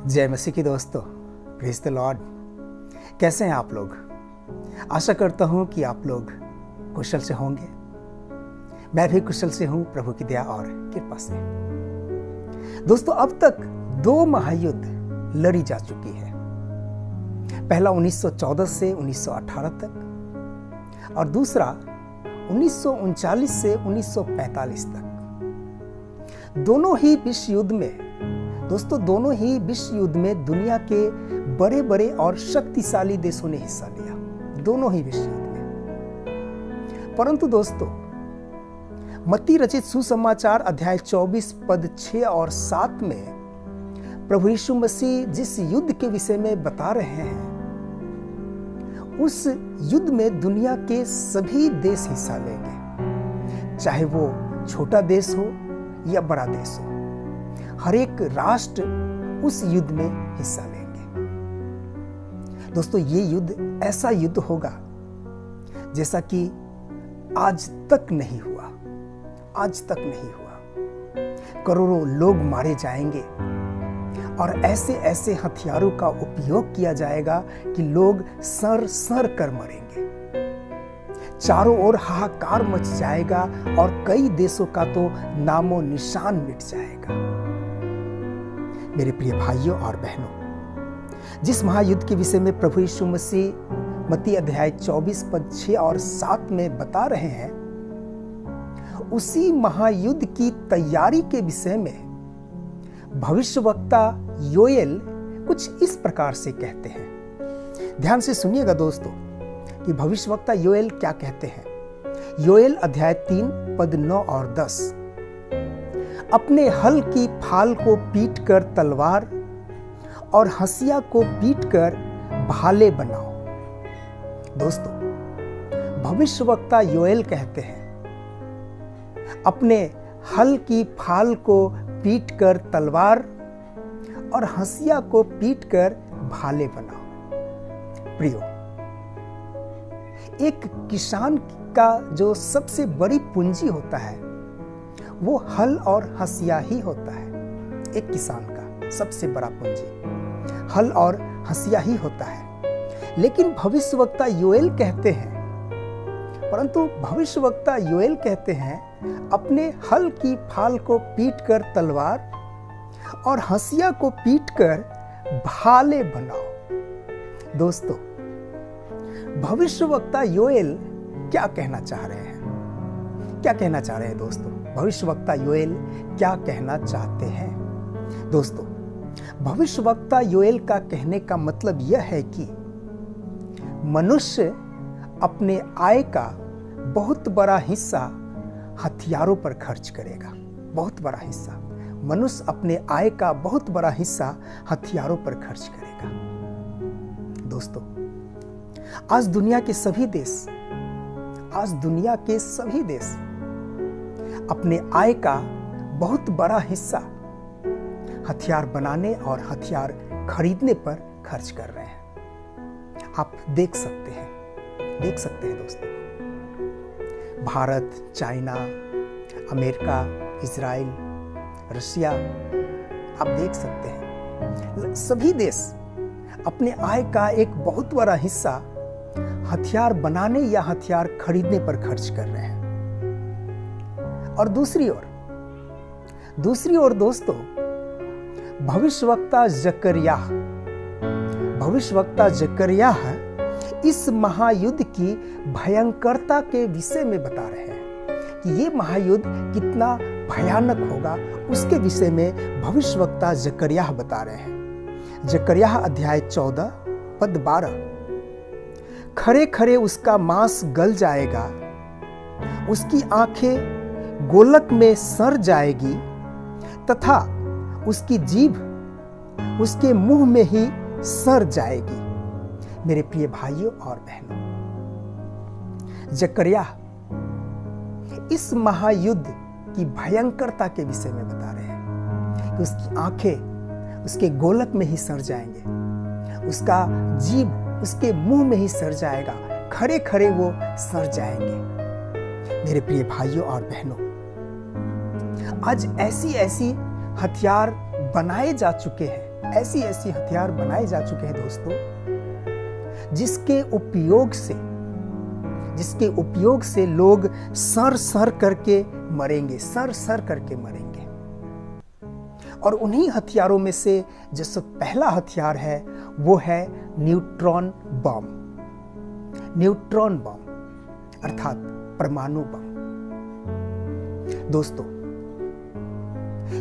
जय मसीह की दोस्तों, प्रेज द लॉर्ड। कैसे हैं आप लोग? आशा करता हूं कि आप लोग कुशल से होंगे। मैं भी कुशल से हूं, प्रभु की दया और कृपा से। दोस्तों, अब तक 2 महायुद्ध लड़ी जा चुकी है। पहला 1914 से 1918 तक और दूसरा 1939 से 1945 तक। दोनों ही विश्व युद्ध में दुनिया के बड़े बड़े और शक्तिशाली देशों ने हिस्सा लिया, दोनों ही विश्व युद्ध में। परंतु दोस्तों, मत्ती रचित सुसमाचार अध्याय 24 पद 6 और 7 में प्रभु यीशु मसीह जिस युद्ध के विषय में बता रहे हैं, उस युद्ध में दुनिया के सभी देश हिस्सा लेंगे, चाहे वो छोटा देश हो या बड़ा देश हो। हर एक राष्ट्र उस युद्ध में हिस्सा लेंगे। दोस्तों, ये युद्ध ऐसा युद्ध होगा जैसा कि आज तक नहीं हुआ। करोड़ों लोग मारे जाएंगे और ऐसे ऐसे हथियारों का उपयोग किया जाएगा कि लोग सर कर मरेंगे। चारों ओर हाहाकार मच जाएगा और कई देशों का तो नामो निशान मिट जाएगा। मेरे प्रिय भाइयों और बहनों, जिस महायुद्ध के विषय में प्रभु यीशु मसीह मत्ती अध्याय 24 पद 6 और 7 में बता रहे हैं, उसी महायुद्ध की तैयारी के विषय में भविष्यवक्ता योएल कुछ इस प्रकार से कहते हैं। ध्यान से सुनिएगा दोस्तों कि भविष्यवक्ता योएल क्या कहते हैं। योएल अध्याय 3 पद 9 और 10। अपने हल की फाल को पीट कर तलवार और हंसिया को पीट कर भाले बनाओ। दोस्तों, भविष्यवक्ता योएल कहते हैं, अपने हल की फाल को पीट कर तलवार और हंसिया को पीट कर भाले बनाओ। प्रियो, एक किसान का जो सबसे बड़ी पूंजी होता है वो हल और हंसिया ही होता है। एक किसान का सबसे बड़ा पूंजी हल और हंसिया ही होता है। लेकिन भविष्यवक्ता योएल कहते हैं, अपने हल की फाल को पीट कर तलवार और हंसिया को पीट कर भाले बनाओ। दोस्तों, भविष्यवक्ता योएल क्या कहना चाह रहे हैं? दोस्तों, भविष्यवक्ता योएल क्या कहना चाहते हैं? दोस्तों, भविष्यवक्ता योएल का कहने का मतलब यह है कि मनुष्य अपने आय का बहुत बड़ा हिस्सा हथियारों पर खर्च करेगा। मनुष्य अपने आय का बहुत बड़ा हिस्सा हथियारों पर खर्च करेगा। दोस्तों, आज दुनिया के सभी देश अपने आय का बहुत बड़ा हिस्सा हथियार बनाने और हथियार खरीदने पर खर्च कर रहे हैं। आप देख सकते हैं दोस्तों, Bharat, China, America, Israel, Russia, आप देख सकते हैं, सभी देश अपने आय का एक बहुत बड़ा हिस्सा हथियार बनाने या हथियार खरीदने पर खर्च कर रहे हैं। और दूसरी ओर दोस्तों, भविष्यवक्ता जकरियाह इस महायुद्ध की भयंकरता के विषय में बता रहे हैं कि ये महायुद्ध कितना भयानक होगा। उसके विषय में भविष्यवक्ता जकरियाह बता रहे हैं। जकरियाह अध्याय 14 पद 12। खरे खरे उसका मांस गल जाएगा, उसकी आंखें गोलक में सड़ जाएगी तथा उसकी जीभ उसके मुंह में ही सड़ जाएगी। मेरे प्रिय भाइयों और बहनों, जकरियाह इस महायुद्ध की भयंकरता के विषय में बता रहे हैं कि उसकी आंखें उसके गोलक में ही सड़ जाएंगे, उसका जीभ उसके मुंह में ही सड़ जाएगा, खड़े खड़े वो सड़ जाएंगे। मेरे प्रिय भाइयों और बहनों, आज ऐसी हथियार बनाए जा चुके हैं ऐसी ऐसी हथियार बनाए जा चुके हैं दोस्तों, जिसके उपयोग से लोग सर सर करके मरेंगे, सर सर करके मरेंगे। और उन्हीं हथियारों में से जो पहला हथियार है वो है न्यूट्रॉन बम। न्यूट्रॉन बम अर्थात परमाणु बम। दोस्तों,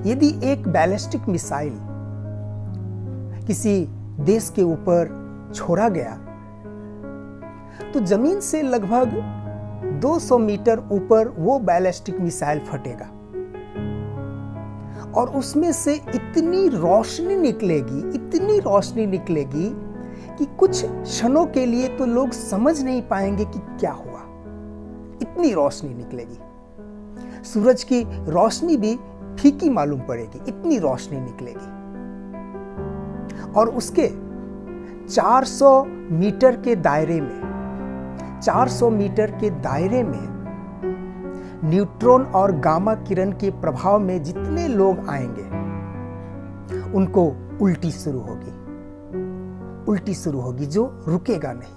यदि एक बैलिस्टिक मिसाइल किसी देश के ऊपर छोड़ा गया तो जमीन से लगभग 200 मीटर ऊपर वो बैलिस्टिक मिसाइल फटेगा और उसमें से इतनी रोशनी निकलेगी कि कुछ क्षणों के लिए तो लोग समझ नहीं पाएंगे कि क्या हुआ। इतनी रोशनी निकलेगी, सूरज की रोशनी भी फीकी मालूम पड़ेगी, इतनी रोशनी निकलेगी। और उसके 400 मीटर के दायरे में न्यूट्रॉन और गामा किरण के प्रभाव में जितने लोग आएंगे उनको उल्टी शुरू होगी जो रुकेगा नहीं।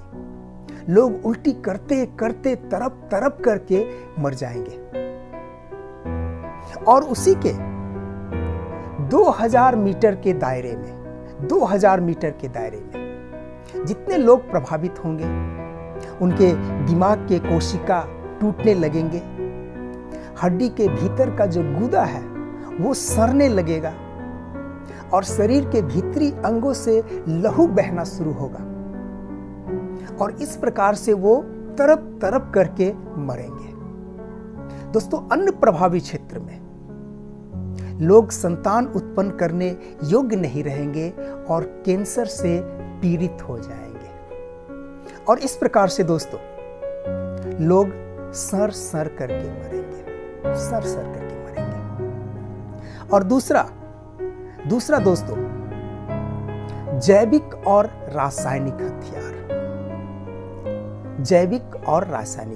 लोग उल्टी करते करते तरप करके मर जाएंगे। और उसी के 2000 मीटर के दायरे में जितने लोग प्रभावित होंगे उनके दिमाग के कोशिका टूटने लगेंगे, हड्डी के भीतर का जो गुदा है वो सड़ने लगेगा और शरीर के भीतरी अंगों से लहू बहना शुरू होगा और इस प्रकार से वो तरप करके मरेंगे। दोस्तों, अन्य प्रभावी क्षेत्र में लोग संतान उत्पन्न करने योग्य नहीं रहेंगे और कैंसर से पीड़ित हो जाएंगे। और इस प्रकार से दोस्तों लोग सर सर करके मरेंगे। और दूसरा दोस्तों, जैविक और रासायनिक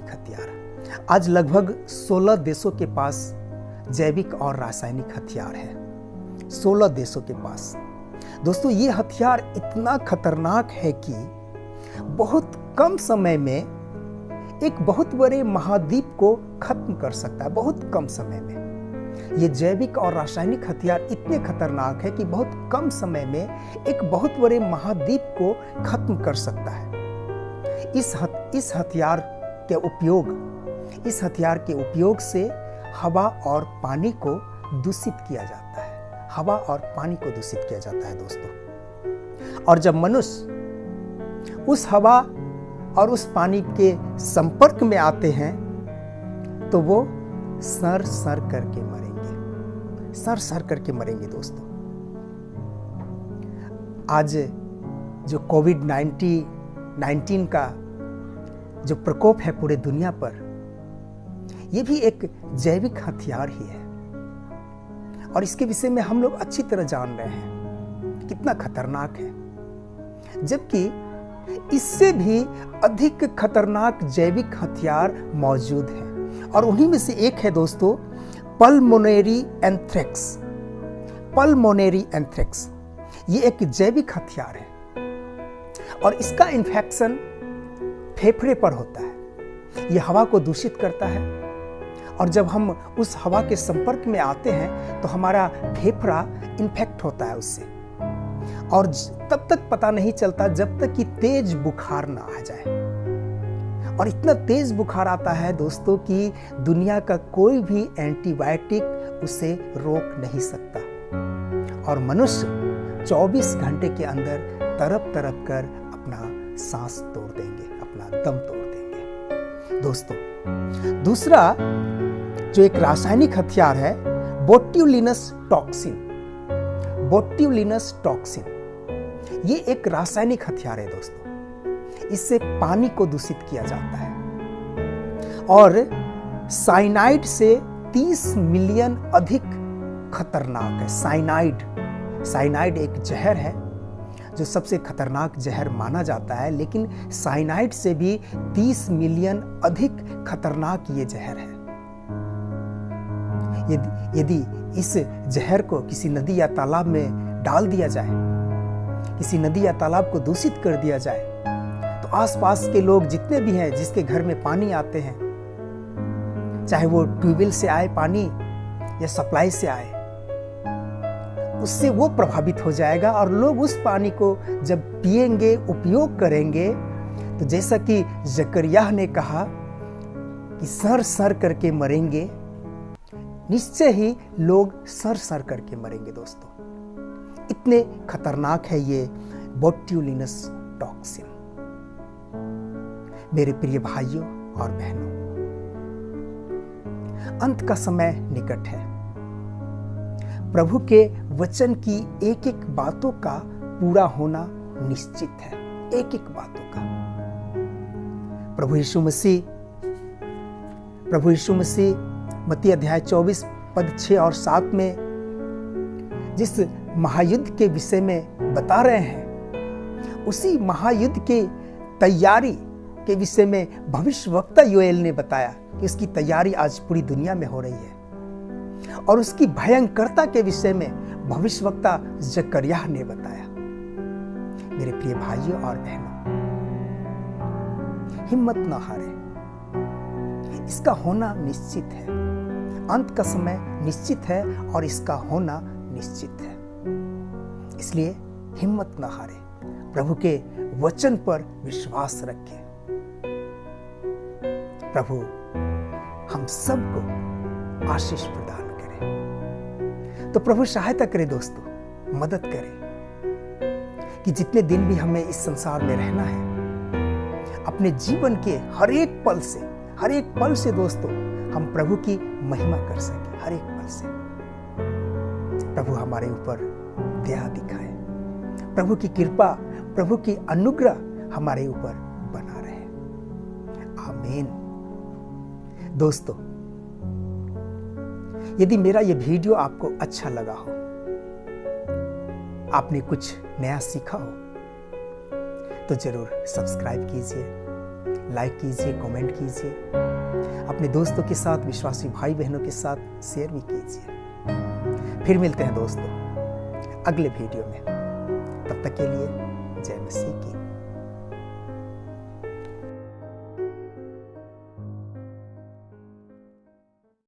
हथियार। आज लगभग 16 देशों के पास जैविक और रासायनिक हथियार है। 16 देशों के पास। दोस्तों, ये हथियार इतना खतरनाक है कि बहुत कम समय में एक बहुत बड़े महाद्वीप को खत्म कर सकता है। बहुत कम समय में ये जैविक और रासायनिक हथियार इतने खतरनाक है कि बहुत कम समय में एक बहुत बड़े महाद्वीप को खत्म कर सकता है। इस हथियार के उपयोग से हवा और पानी को दूषित किया जाता है। दोस्तों, और जब मनुष्य उस हवा और उस पानी के संपर्क में आते हैं तो वो सर सर करके मरेंगे। दोस्तों, आज जो कोविड-19 का जो प्रकोप है पूरे दुनिया पर, ये भी एक जैविक हथियार ही है और इसके विषय में हम लोग अच्छी तरह जान रहे हैं कितना खतरनाक है। जबकि इससे भी अधिक खतरनाक जैविक हथियार मौजूद हैं और उन्हीं में से एक है दोस्तों पल्मोनरी एंथ्रेक्स। ये एक जैविक हथियार है और इसका इन्फेक्शन फेफड़े पर होता है। ये हवा को दूषित करता है और जब हम उस हवा के संपर्क में आते हैं तो हमारा फेफड़ा इन्फेक्ट होता है उससे और तब तक पता नहीं चलता जब तक कि तेज बुखार ना आ जाए। और इतना तेज बुखार आता है दोस्तों कि दुनिया का कोई भी एंटीबायोटिक उसे रोक नहीं सकता और मनुष्य 24 घंटे के अंदर तरप कर अपना सांस तोड़ देंगे, अपना दम तोड़ देंगे। दोस्तों, दूसरा जो एक रासायनिक हथियार है बोट्यूलिनस टॉक्सिन। ये एक रासायनिक हथियार है दोस्तों। इससे पानी को दूषित किया जाता है और साइनाइड से 30 मिलियन अधिक खतरनाक है। साइनाइड एक जहर है जो सबसे खतरनाक जहर माना जाता है, लेकिन साइनाइड से भी 30 मिलियन अधिक खतरनाक ये जहर है। यदि इस जहर को किसी नदी या तालाब में डाल दिया जाए किसी नदी या तालाब को दूषित कर दिया जाए तो आसपास के लोग जितने भी हैं जिसके घर में पानी आते हैं, चाहे वो ट्यूबवेल से आए पानी या सप्लाई से आए, उससे वो प्रभावित हो जाएगा और लोग उस पानी को जब पिएंगे, उपयोग करेंगे, तो जैसा कि जकरिया ने कहा कि सर सर करके मरेंगे, निश्चय ही लोग सर सर करके मरेंगे। दोस्तों, इतने खतरनाक है ये बोट्यूलिनस टॉक्सिन। मेरे प्रिय भाइयों और बहनों, अंत का समय निकट है। प्रभु के वचन की एक एक बातों का पूरा होना निश्चित है, एक एक बातों का। प्रभु यीशु मसीह मत्ती अध्याय 24 पद 6 और 7 में जिस महायुद्ध के विषय में बता रहे हैं, उसी महायुद्ध के तैयारी के विषय में भविष्यवक्ता योएल ने बताया कि इसकी तैयारी आज पूरी दुनिया में हो रही है, और उसकी भयंकरता के विषय में भविष्यवक्ता जकरिया ने बताया। मेरे प्रिय भाइयों और बहनों, हिम्मत न हारे, इसका होना निश्चित है। अंत का समय निश्चित है और इसका होना निश्चित है। इसलिए हिम्मत न हारे, प्रभु के वचन पर विश्वास रखें। प्रभु हम सबको आशीष प्रदान करे। तो प्रभु सहायता करे दोस्तों, मदद करे कि जितने दिन भी हमें इस संसार में रहना है, अपने जीवन के हर एक पल से दोस्तों हम प्रभु की महिमा कर सके। हर एक पल से प्रभु हमारे ऊपर दया दिखाए, प्रभु की कृपा, प्रभु की अनुग्रह हमारे ऊपर बना रहे। आमीन। दोस्तों, यदि मेरा यह वीडियो आपको अच्छा लगा हो, आपने कुछ नया सीखा हो, तो जरूर सब्सक्राइब कीजिए, लाइक कीजिए, कमेंट कीजिए, अपने दोस्तों के साथ, विश्वासी भाई बहनों के साथ शेयर भी कीजिए। फिर मिलते हैं दोस्तों अगले वीडियो में। तब तक के लिए जय मसीह की।